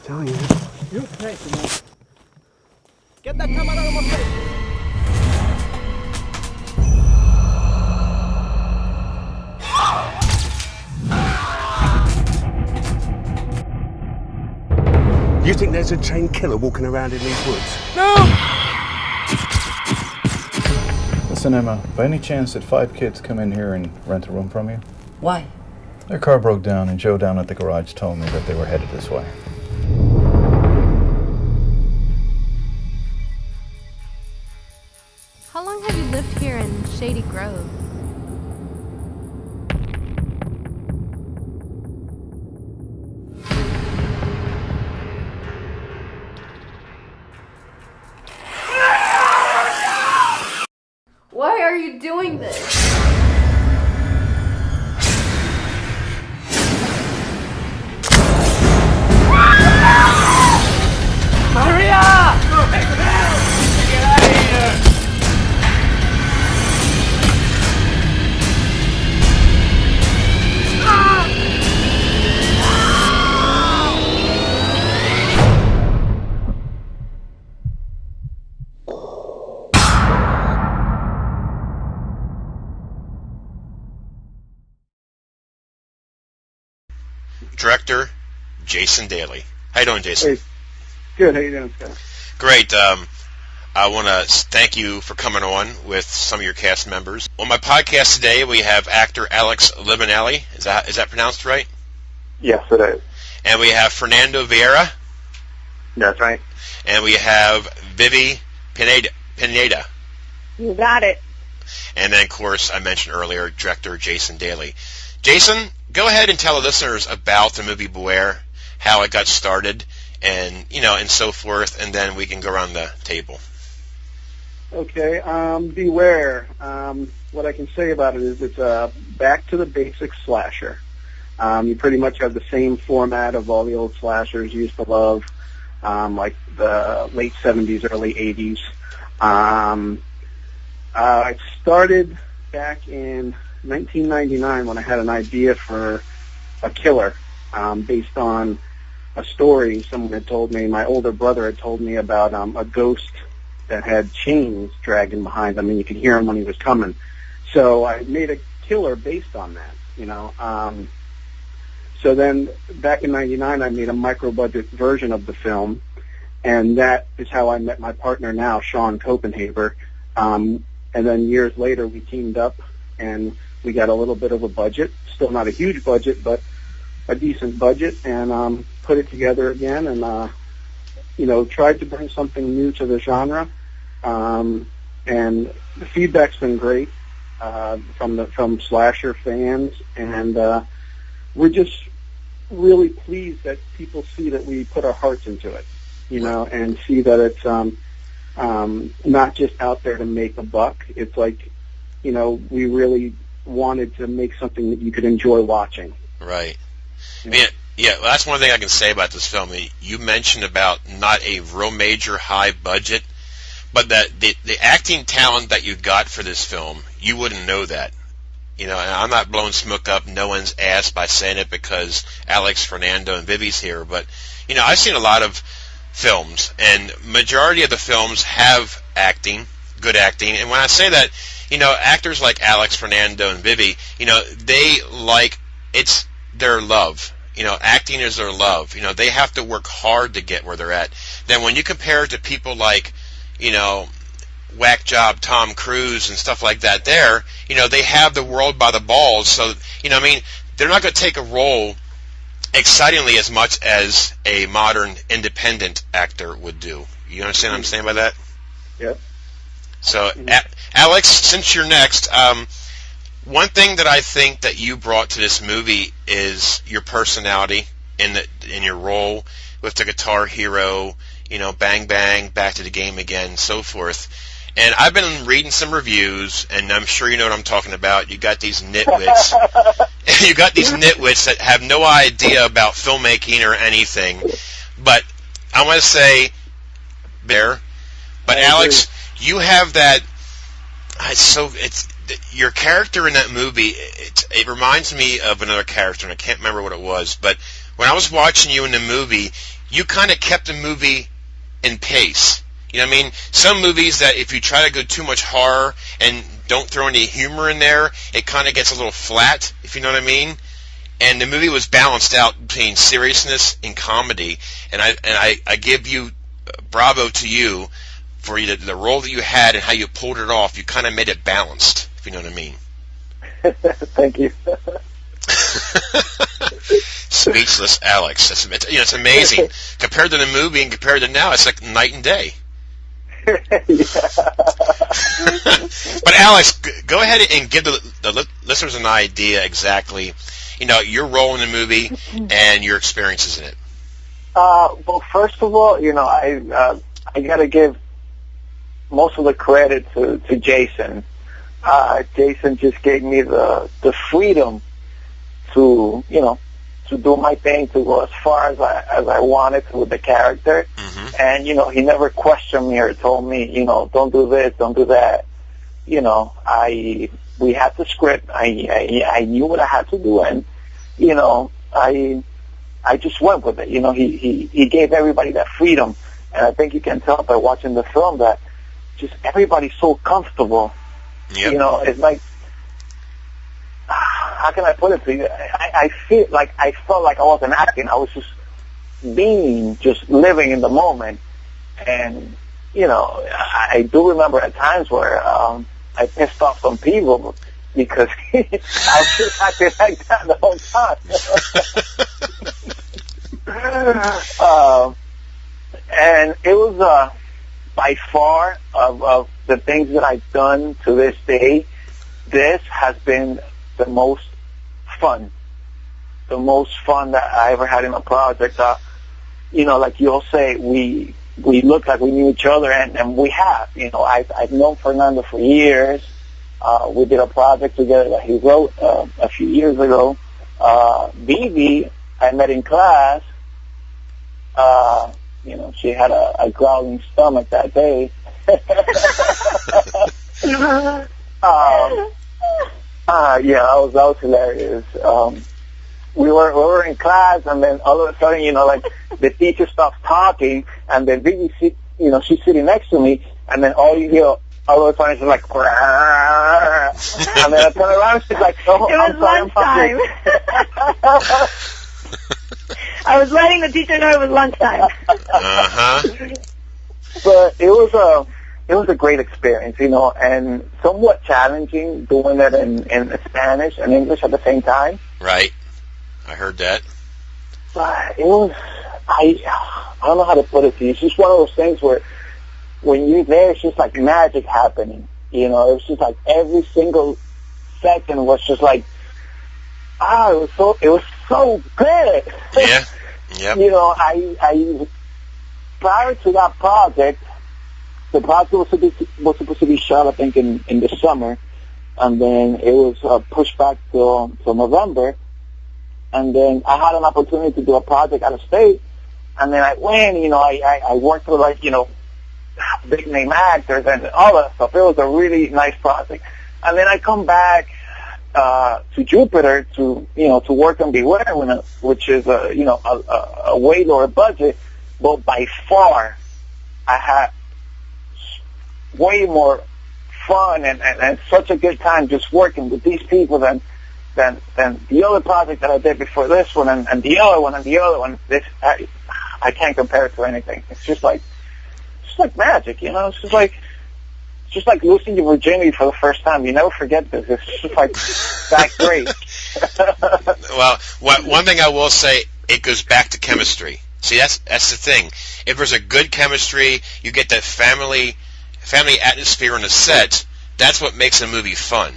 telling you. You're crazy, man. Get that camera out of my face. You think there's a chain killer walking around in these woods? No! Listen, Emma, by any chance did 5 kids come in here and rent a room from you? Why? Their car broke down and Joe down at the garage told me that they were headed this way. How long have you lived here in Shady Grove? Why are you doing this? Maria! Get out of here! Director Jason Daly. How you doing, Jason? Hey, good. How you doing, Scott? Great. I want to thank you for coming on with some of your cast members. On my podcast today, we have actor Alex Livinalli. Is that pronounced right? Yes, it is. And we have Fernando Vieira. That's right. And we have Vivi Pineda. You got it. And then, of course, I mentioned earlier, director Jason Daly. Jason, go ahead and tell the listeners about the movie Beware, how it got started, and and so forth, and then we can go around the table. Okay. Beware. What I can say about it is it's a back to the basics slasher. You pretty much have the same format of all the old slashers you used to love, like the late 70s, early 80s. It started back in 1999 when I had an idea for a killer based on a story someone had told me. My older brother had told me about a ghost that had chains dragging behind him, and you could hear him when he was coming. So I made a killer based on that, So then back in 99, I made a micro-budget version of the film, and that is how I met my partner now, Shawn Copenhaver. And then years later, we teamed up, and we got a little bit of a budget, still not a huge budget, but a decent budget, and put it together again, and tried to bring something new to the genre. And the feedback's been great from slasher fans, and we're just really pleased that people see that we put our hearts into it, and see that it's not just out there to make a buck. It's like, we really wanted to make something that you could enjoy watching. Right. Well, that's one thing I can say about this film. You mentioned about not a real major high budget, but that the acting talent that you got for this film, you wouldn't know that. And I'm not blowing smoke up no one's ass by saying it because Alex, Fernando, and Vivi's here, but, I've seen a lot of films, and majority of the films have acting, good acting, and when I say that, actors like Alex, Fernando, and Vivi, it's their love. Acting is their love. They have to work hard to get where they're at. Then when you compare it to people like, whack job Tom Cruise and stuff like that they have the world by the balls. So, they're not going to take a role excitingly as much as a modern independent actor would do. You understand what I'm saying by that? Yep. So, Alex, since you're next, one thing that I think that you brought to this movie is your personality in your role with the Guitar Hero, bang bang, back to the game again, so forth. And I've been reading some reviews, and I'm sure you know what I'm talking about. You got these nitwits. You got these nitwits that have no idea about filmmaking or anything. But I want to say there. But Alex, you have that. your character in that movie, it reminds me of another character, and I can't remember what it was, but when I was watching you in the movie, you kind of kept the movie in pace. You know what I mean? Some movies that if you try to go too much horror and don't throw any humor in there, it kind of gets a little flat, if you know what I mean. And the movie was balanced out between seriousness and comedy, and I give you bravo to you for the role that you had and how you pulled it off. You kind of made it balanced, if you know what I mean. Thank you. Speechless, Alex. It's amazing. Compared to the movie and compared to now, it's like night and day. But Alex, go ahead and give the listeners an idea exactly, your role in the movie and your experiences in it. Well, first of all, I got to give most of the credit to Jason. Jason just gave me the freedom to do my thing, to go as far as I wanted to with the character. Mm-hmm. And, he never questioned me or told me, don't do this, don't do that. We had the script. I knew what I had to do, and, I just went with it. He gave everybody that freedom. And I think you can tell by watching the film that just everybody's so comfortable. Yep. It's like, how can I put it to you? I felt like I wasn't acting. I was just living in the moment. And, I do remember at times where I pissed off some people because I was just acting like that the whole time. And it was by far of the things that I've done to this day, this has been the most fun that I ever had in a project. Like you'll say, we look like we knew each other, and we have. I've known Fernando for years. We did a project together that he wrote a few years ago. Vivi, I met in class. She had a growling stomach that day. That was hilarious. We were in class, and then all of a sudden, the teacher stops talking, and then Vivi, she's sitting next to me, and then all you hear all of a sudden is like, and then I turn around, she's like, "Oh, it was lunchtime." I was letting the teacher know it was lunchtime. But it was a great experience, and somewhat challenging doing that in Spanish and English at the same time. Right. I heard that. But it was, I don't know how to put it to you. It's just one of those things where when you're there, it's just like magic happening. It was just like every single second was just like, it was so good. Yeah. Yep. I prior to that project, the project was supposed to be shot, I think, in the summer, and then it was pushed back till November. And then I had an opportunity to do a project out of state, and then I went. I worked with big name actors and all that stuff. It was a really nice project. And then I come back to Jupiter to work on Vieira, which is a way lower budget, but by far I had way more fun and such a good time just working with these people than the other project that I did before this one and the other one and the other one. I can't compare it to anything. It's just like magic, It's just like losing your virginity for the first time. You never forget this. It's just like that great. Well, one thing I will say, it goes back to chemistry. See, that's the thing. If there's a good chemistry, you get that family atmosphere on the set. That's what makes a movie fun.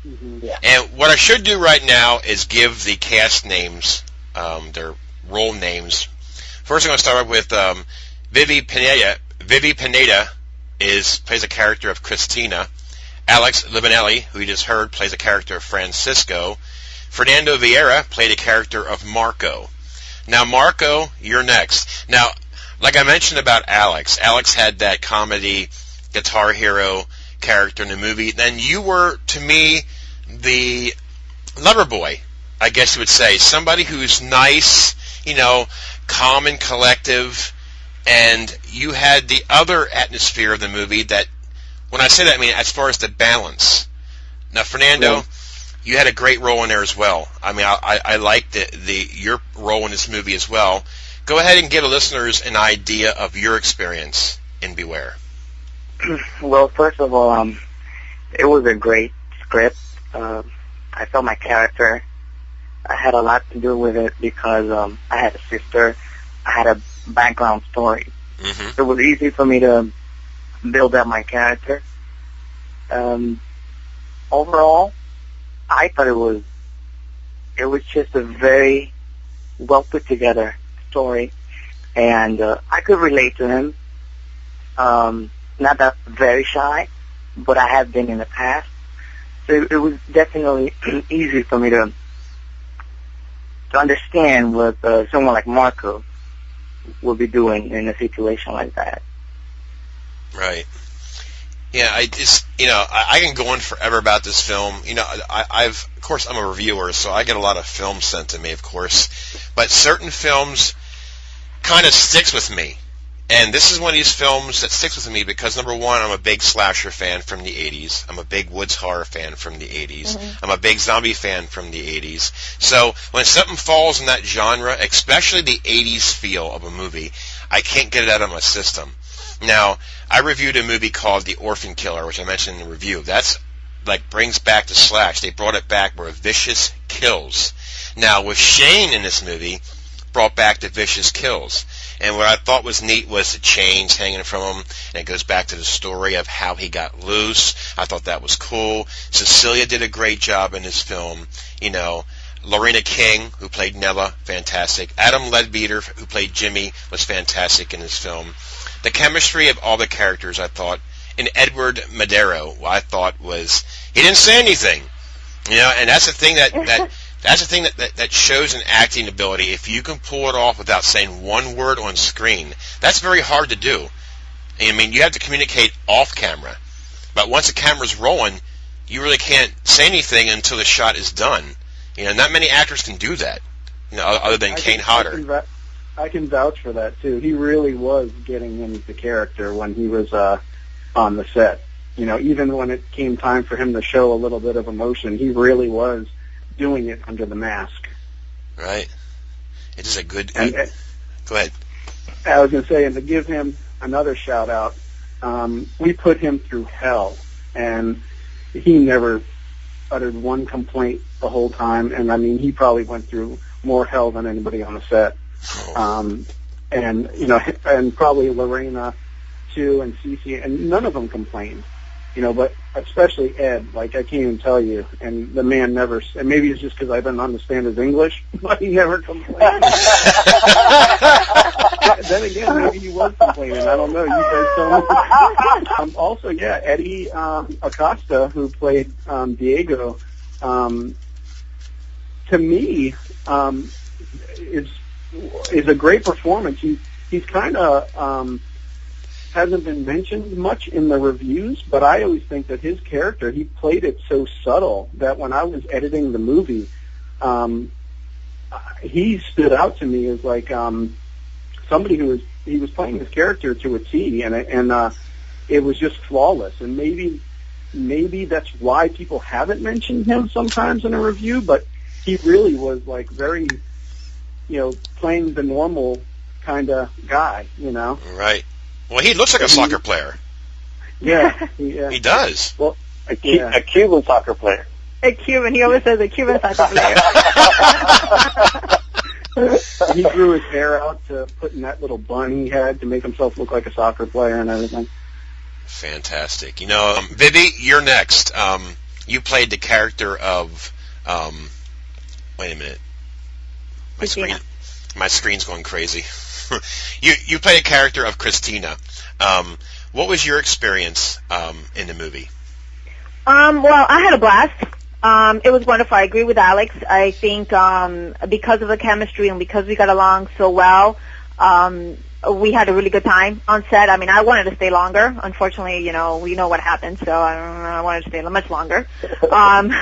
Mm-hmm, yeah. And what I should do right now is give the cast names, their role names. First, I'm going to start with Vivi Pineda. Vivi Pineda plays a character of Christina. Alex Livinalli, who you just heard, plays a character of Francisco. Fernando Vieira played a character of Marco. Now, Marco, you're next. Now, like I mentioned about Alex had that comedy, Guitar Hero character in the movie, then you were, to me, the lover boy, I guess you would say. Somebody who's nice, calm and collective, and you had the other atmosphere of the movie that, when I say that, I mean as far as the balance. Now, Fernando, you had a great role in there as well. I mean, I liked your role in this movie as well. Go ahead and give the listeners an idea of your experience in Beware. Well, first of all, it was a great script. I felt my character. I had a lot to do with it because I had a sister. I had a background story. Mm-hmm. It was easy for me to build up my character. Overall, I thought it was just a very well put together story, and I could relate to him. Not that very shy, but I have been in the past, so it was definitely easy for me to understand what someone like Marco would be doing in a situation like that. Right. Yeah, I just, I can go on forever about this film. Of course, I'm a reviewer, so I get a lot of films sent to me, of course. But certain films kind of sticks with me. And this is one of these films that sticks with me because, number one, I'm a big slasher fan from the 80s. I'm a big woods horror fan from the 80s. Mm-hmm. I'm a big zombie fan from the 80s. So when something falls in that genre, especially the 80s feel of a movie, I can't get it out of my system. Now, I reviewed a movie called The Orphan Killer, which I mentioned in the review. That's brings back the slash. They brought it back where vicious kills. Now, with Shane in this movie, brought back the vicious kills. And what I thought was neat was the chains hanging from him, and it goes back to the story of how he got loose. I thought that was cool. Cecilia did a great job in this film. Lorena King, who played Nella, fantastic. Adam Leadbeater, who played Jimmy, was fantastic in this film. The chemistry of all the characters, I thought, and Edward Madero, I thought was, he didn't say anything, and that's the thing that shows an acting ability. If you can pull it off without saying one word on screen, that's very hard to do. I mean, you have to communicate off camera, but once the camera's rolling, you really can't say anything until the shot is done. Not many actors can do that, other than Kane Hodder. I can vouch for that too. He really was getting into character when he was on the set. Even when it came time for him to show a little bit of emotion, he really was doing it under the mask. Right. It is a good... Go ahead. I was going to say, and to give him another shout out, we put him through hell, and he never uttered one complaint the whole time, and I mean, he probably went through more hell than anybody on the set. And probably Lorena too, and Cecilia, and none of them complained, but especially Ed, I can't even tell you, and the man never, and maybe it's just because I didn't understand his English, but he never complained. Then again, maybe he was complaining, I don't know, you guys tell me. Also, Eddie Acosta, who played Diego, to me, is a great performance. He's kind of hasn't been mentioned much in the reviews, but I always think that his character, he played it so subtle that when I was editing the movie, he stood out to me as somebody he was playing his character to a T, and it was just flawless. And maybe that's why people haven't mentioned him sometimes in a review, but he really was very, playing the normal kind of guy, Right. Well, he looks like a soccer player. Yeah. He does. Well, a Cuban soccer player. A Cuban. He always says a Cuban soccer player. He grew his hair out to put in that little bun he had to make himself look like a soccer player and everything. Fantastic. Vivi, you're next. You played the character of... wait a minute. My screen's going crazy. You played a character of Christina. What was your experience in the movie? Well, I had a blast. It was wonderful. I agree with Alex. I think because of the chemistry and because we got along so well, we had a really good time on set. I mean, I wanted to stay longer. Unfortunately, you know, we know what happened, so I wanted to stay much longer on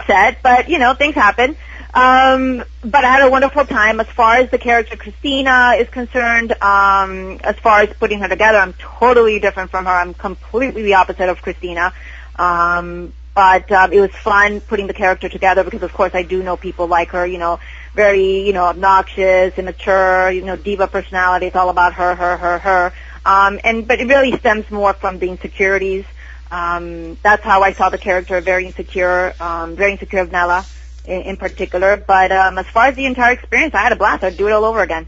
set. But, you know, things happen. But I had a wonderful time. As far as the character Christina is concerned, as far as putting her together, I'm totally different from her. I'm completely the opposite of Christina. But it was fun putting the character together because, of course, I do know people like her, you know, very, you know, obnoxious, immature, you know, diva personality. It's all about her. But it really stems more from the insecurities. That's how I saw the character, very insecure of Nella in particular. But as far as the entire experience, I had a blast. I'd do it all over again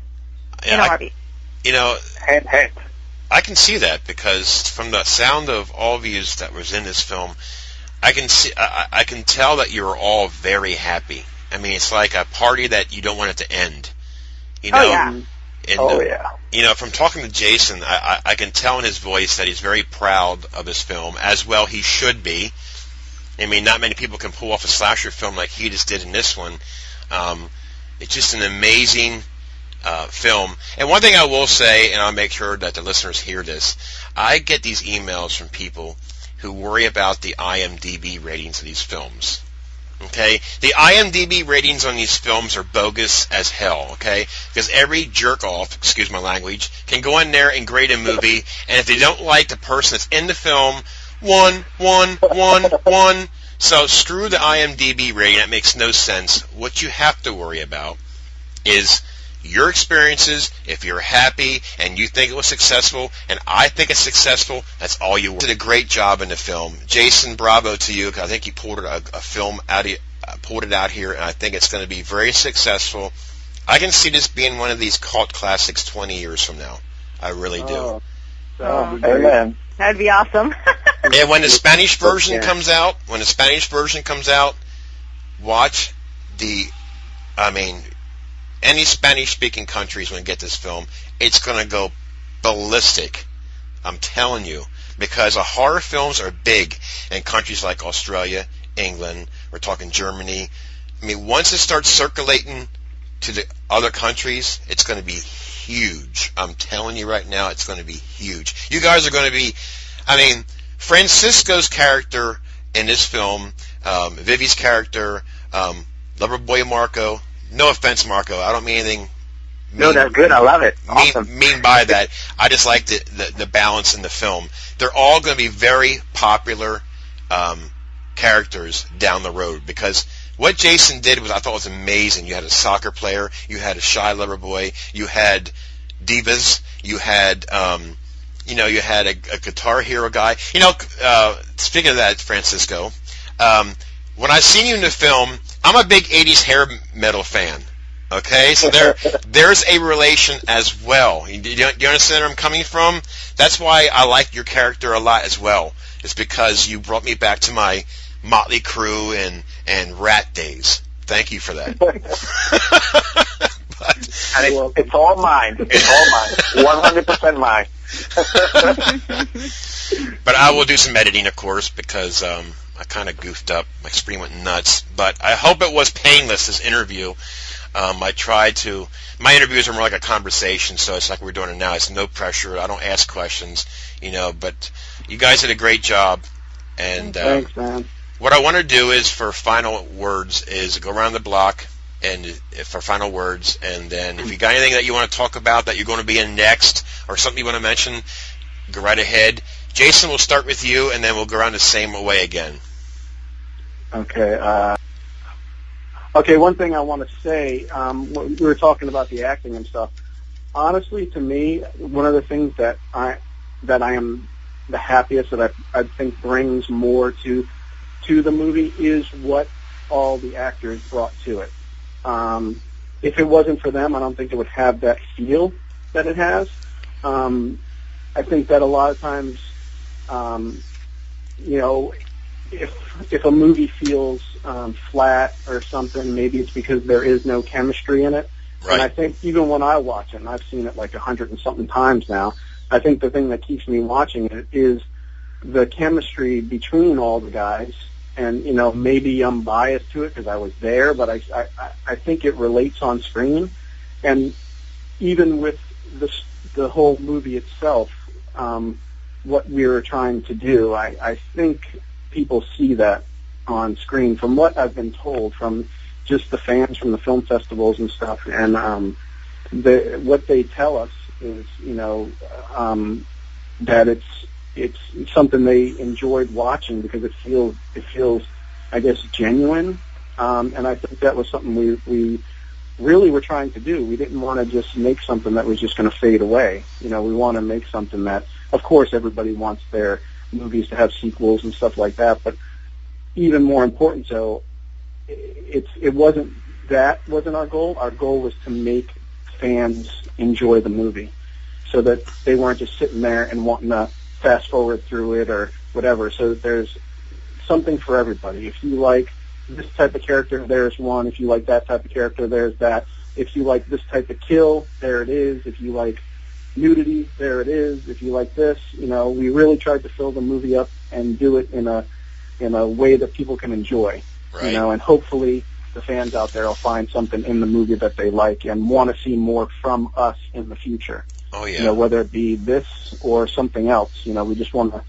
in a heartbeat. You know, Hey. I can see that because from the sound of all of you that was in this film, I can tell that you're all very happy. I mean, it's like a party that you don't want it to end. You know? Oh, yeah. And, you know, from talking to Jason, I can tell in his voice that he's very proud of his film, as well he should be. I mean, not many people can pull off a slasher film like he just did in this one. It's just an amazing film. And one thing I will say, and I'll make sure that the listeners hear this, I get these emails from people who worry about the IMDb ratings of these films. Okay? The IMDb ratings on these films are bogus as hell, okay? Because every jerk-off, excuse my language, can go in there and grade a movie, and if they don't like the person that's in the film, 1. So screw the IMDb rating. That makes no sense. What you have to worry about is your experiences. If you're happy and you think it was successful and I think it's successful, that's all you did a great job in the film. Jason, bravo to you, because I think you pulled it out here, and I think it's going to be very successful. I can see this being one of these cult classics 20 years from now. I really do. Amen. That'd be awesome. And when the Spanish version comes out, watch any Spanish-speaking countries when you get this film, it's going to go ballistic. I'm telling you. Because horror films are big in countries like Australia, England, we're talking Germany. I mean, once it starts circulating to the other countries, it's going to be huge. I'm telling you right now, it's going to be huge. You guys are going to be, Francisco's character in this film, Vivi's character, Loverboy Marco, no offense, Marco, I don't mean anything. No, that's good. I love it. Awesome. Mean by that, I just like the balance in the film. They're all going to be very popular characters down the road because what Jason did I thought was amazing. You had a soccer player, you had a shy lover boy, you had divas, you had you had a Guitar Hero guy. Speaking of that, Francisco, when I seen you in the film, I'm a big 80s hair metal fan. Okay, so there's a relation as well. Do you understand where I'm coming from? That's why I like your character a lot as well. It's because you brought me back to my Motley Crue and Rat days. Thank you for that. It's all mine. It's all mine. 100% mine. But I will do some editing, of course, because I kind of goofed up. My screen went nuts. But I hope it was painless, this interview. My interviews are more like a conversation, so it's like we're doing it now. It's no pressure. I don't ask questions, but you guys did a great job. And thanks, man. What I want to do is for final words is go around the block and for final words, and then if you got anything that you want to talk about that you're going to be in next or something you want to mention, go right ahead. Jason, we'll start with you, and then we'll go around the same way again. Okay. Okay, one thing I want to say, we were talking about the acting and stuff. Honestly, to me, one of the things that I am the happiest that I think brings more to the movie is what all the actors brought to it. If it wasn't for them, I don't think it would have that feel that it has. I think that a lot of times, if a movie feels flat or something, maybe it's because there is no chemistry in it. Right. And I think even when I watch it, and I've seen it like 100 and something times now, I think the thing that keeps me watching it is the chemistry between all the guys. And, maybe I'm biased to it because I was there, but I think it relates on screen. And even with the whole movie itself, what we were trying to do. I think people see that on screen from what I've been told from just the fans from the film festivals and stuff, and what they tell us is, that it's something they enjoyed watching because it feels, I guess, genuine, and I think that was something we really were trying to do. We didn't want to just make something that was just going to fade away. We want to make something that, of course, everybody wants their movies to have sequels and stuff like that, but even more important, so it wasn't our goal. Our goal was to make fans enjoy the movie, so that they weren't just sitting there and wanting to fast forward through it or whatever. So that there's something for everybody. If you like this type of character, there's one. If you like that type of character, there's that. If you like this type of kill, there it is. If you like nudity, there it is. If you like this, we really tried to fill the movie up and do it in a way that people can enjoy. Right. And hopefully the fans out there will find something in the movie that they like and want to see more from us in the future. Oh yeah. Whether it be this or something else. We just want to,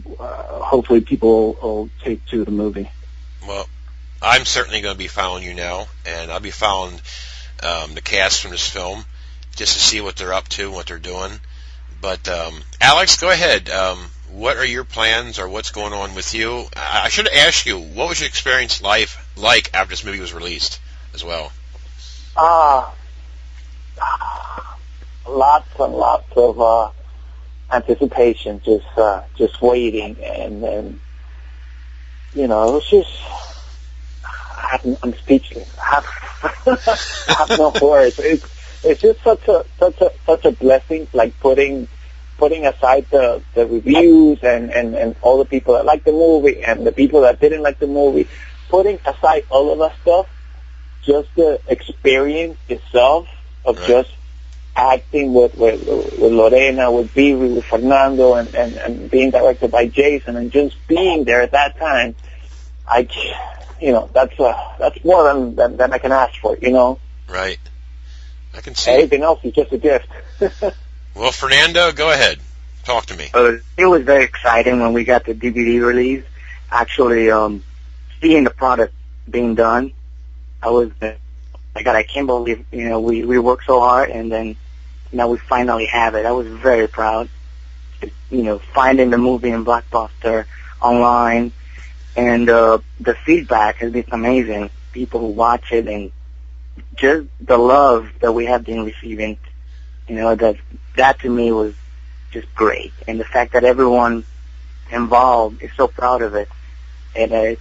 hopefully people will take to the movie. Well, I'm certainly going to be following you now, and I'll be following the cast from this film just to see what they're up to and what they're doing. But Alex, go ahead. What are your plans, or what's going on with you? I should have asked you, what was your experience like after this movie was released as well? Lots and lots of anticipation, just waiting, and it was just, I'm speechless. I have no words. It's just such a blessing, like putting aside the reviews and all the people that like the movie and the people that didn't like the movie, putting aside all of that stuff, just the experience itself of just acting with Lorena, with Vivi, with Fernando, and being directed by Jason, and just being there at that time, that's more than I can ask for, Right. I can see. Everything else is just a gift. Well, Fernando, go ahead. Talk to me. It was very exciting when we got the DVD release. Actually, seeing the product being done, I can't believe, we worked so hard, and then now we finally have it. I was very proud. Finding the movie in Blockbuster online, and the feedback has been amazing. People who watch it, and just the love that we have been receiving, that to me was just great. And the fact that everyone involved is so proud of it, and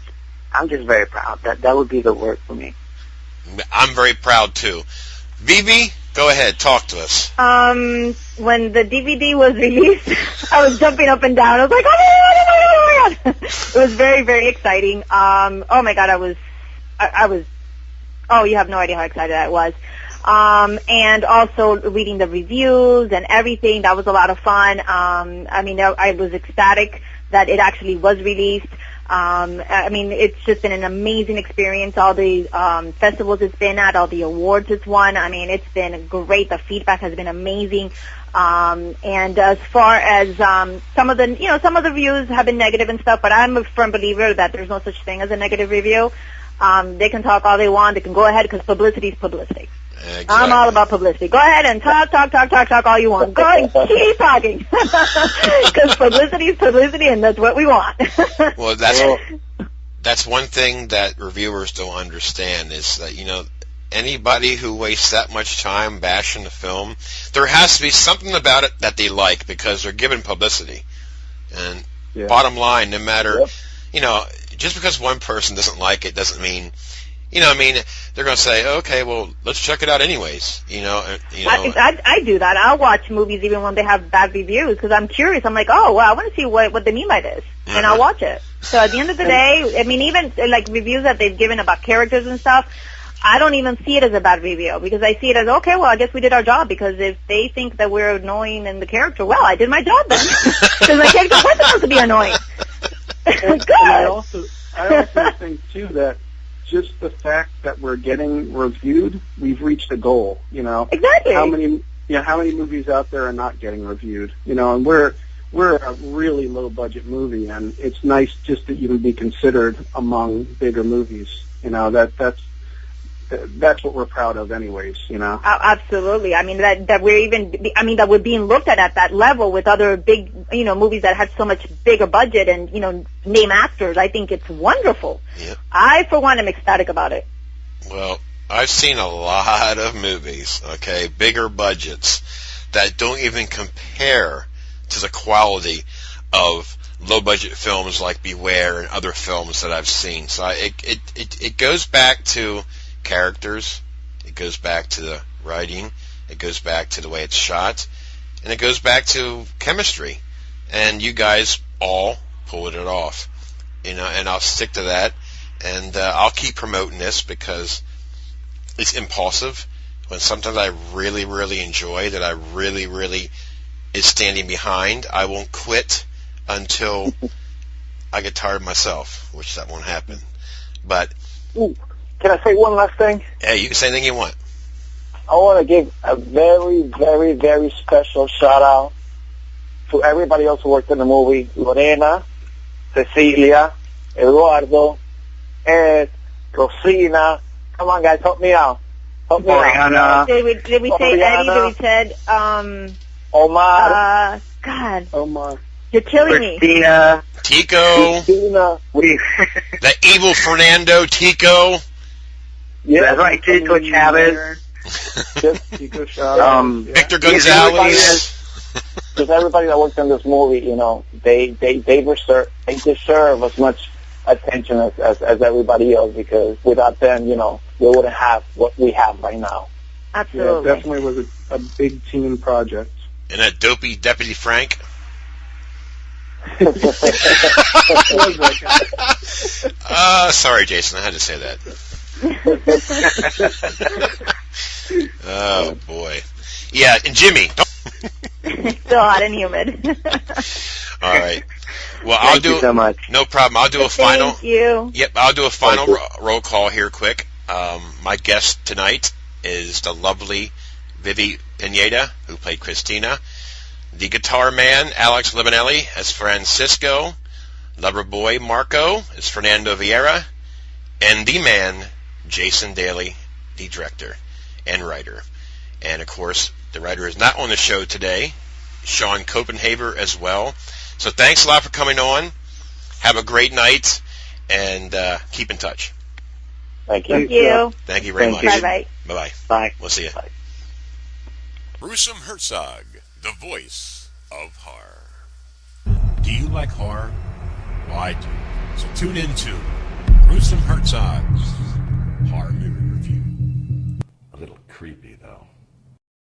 I'm just very proud. That would be the word for me. I'm very proud too. Vivi, go ahead, talk to us. When the DVD was released, I was jumping up and down. I was like, oh my god! It was very, very exciting. Oh my god, I was. Oh, you have no idea how excited I was. And also reading the reviews and everything. That was a lot of fun. I was ecstatic that it actually was released. It's just been an amazing experience. All the festivals it's been at, all the awards it's won. It's been great. The feedback has been amazing. And as far as some of the reviews have been negative and stuff, but I'm a firm believer that there's no such thing as a negative review. They can talk all they want. They can go ahead because publicity is publicity. Exactly. I'm all about publicity. Go ahead and talk all you want. Go ahead and keep talking. Because publicity is publicity, and that's what we want. Well, that's one thing that reviewers don't understand is that, anybody who wastes that much time bashing the film, there has to be something about it that they like because they're given publicity. And bottom line, no matter, just because one person doesn't like it doesn't mean, they're going to say, okay, well, let's check it out anyways. I do that. I'll watch movies even when they have bad reviews because I'm curious. I'm like, oh, well, I want to see what they mean by this, and I'll watch it. So at the end of the day, even like reviews that they've given about characters and stuff, I don't even see it as a bad review because I see it as, okay, well, I guess we did our job because if they think that we're annoying in the character, well, I did my job then because my character was supposed to be annoying. Good. I also think, too, that just the fact that we're getting reviewed, we've reached a goal, Exactly. How many how many movies out there are not getting reviewed? And we're a really low budget movie, and it's nice just to even be considered among bigger movies. That's what we're proud of, anyways. Absolutely. I mean that we're being looked at that level with other big movies that have so much bigger budget and name actors. I think it's wonderful. Yep. I, for one, am ecstatic about it. Well, I've seen a lot of movies, bigger budgets, that don't even compare to the quality of low-budget films like Beware and other films that I've seen. So it goes back to characters, it goes back to the writing, it goes back to the way it's shot, and it goes back to chemistry. And you guys all pulled it off, and I'll stick to that. And I'll keep promoting this because it's impulsive. When sometimes I really, really enjoy that, I really, really is standing behind, I won't quit until I get tired of myself, which that won't happen. But Ooh, can I say one last thing? Hey, you can say anything you want. I want to give a very, very, very special shout-out to everybody else who worked in the movie. Lorena, Cecilia, Eduardo, Ed, Rosina. Come on, guys, help me out. Help me out. Did we say Eddie? Did we said Omar. God. Omar. You're killing me. Christina. Tico. Christina. The evil Fernando, Tico. Yeah, that's right, Tico Chavez. Tico Chavez. Victor Gonzalez. Because everybody that worked on this movie, they deserve as much attention as everybody else, because without them, we wouldn't have what we have right now. Absolutely. Yeah, it definitely was a big team project. And that dopey Deputy Frank. Sorry, Jason, I had to say that. Oh, boy. Yeah, and Jimmy. Still hot and humid. All right. Well, Thank you so much. No problem. I'll do a final. Thank you. Yep, I'll do a final roll call here quick. My guest tonight is the lovely Vivi Pineda, who played Christina. The guitar man, Alex Livinalli, as Francisco. Lover boy, Marco, as Fernando Vieira. And the man, Jason Daly, the director and writer. And, of course, the writer is not on the show today. Shawn Copenhaver as well. So thanks a lot for coming on. Have a great night, and keep in touch. Thank you. Thank you. Thank you very much. Bye-bye. Bye-bye. Bye. We'll see you. Bye. Gruesome Herzog, the voice of horror. Do you like horror? Well, I do. So tune in to Gruesome Herzog's Horror Movie Review. A little creepy, though.